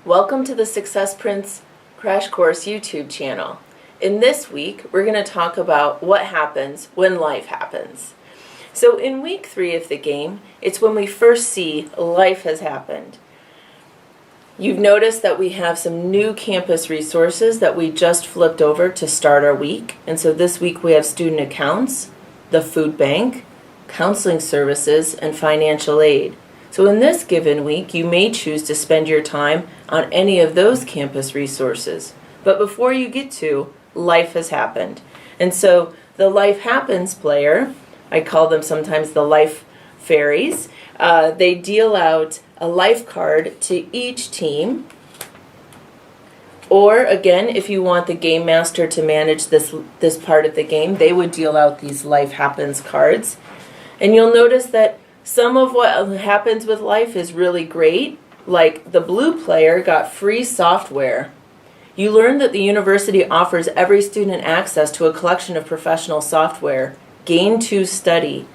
Welcome to the Success Prince Crash Course YouTube channel. In this week, we're going to talk about what happens when life happens. So in week 3 of the game, it's when we first see life has happened. You've noticed that we have some new campus resources that we just flipped over to start our week. And so this week we have student accounts, the food bank, counseling services, and financial aid. So in this given week, you may choose to spend your time on any of those campus resources. But before you get to, life has happened. And so the Life Happens player, I call them sometimes the life fairies, they deal out a life card to each team. Or again, if you want the game master to manage this part of the game, they would deal out these Life Happens cards. And you'll notice that some of what happens with life is really great, like the blue player got free software. You learned that the university offers every student access to a collection of professional software, Gain to Study.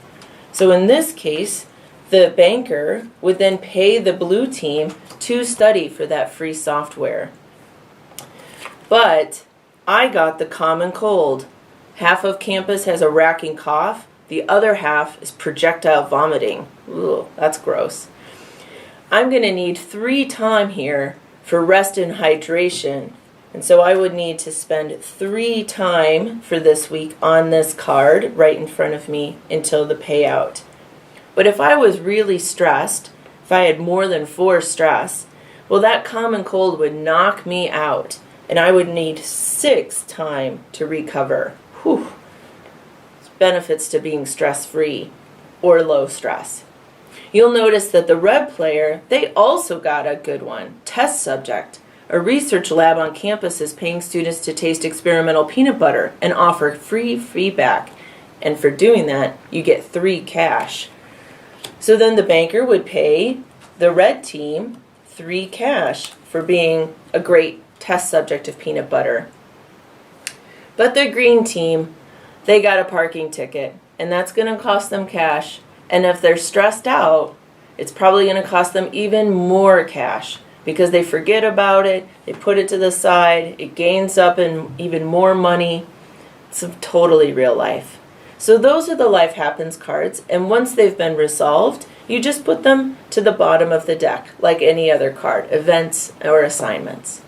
So in this case, the banker would then pay the blue team to study for that free software. But I got the common cold. Half of campus has a racking cough. The other half is projectile vomiting. Ooh, that's gross. I'm going to need 3 time here for rest and hydration. And so I would need to spend 3 time for this week on this card right in front of me until the payout. But if I was really stressed, if I had more than 4 stress, well, that common cold would knock me out and I would need 6 time to recover. Whew. Benefits to being stress-free or low stress. You'll notice that the red player, they also got a good one. Test subject. A research lab on campus is paying students to taste experimental peanut butter and offer free feedback. And for doing that, you get 3 cash. So then the banker would pay the red team 3 cash for being a great test subject of peanut butter. But the green team, they got a parking ticket, and that's going to cost them cash. And if they're stressed out, it's probably going to cost them even more cash because they forget about it, they put it to the side, it gains up in even more money. It's totally real life. So those are the Life Happens cards, and once they've been resolved, you just put them to the bottom of the deck like any other card, events or assignments.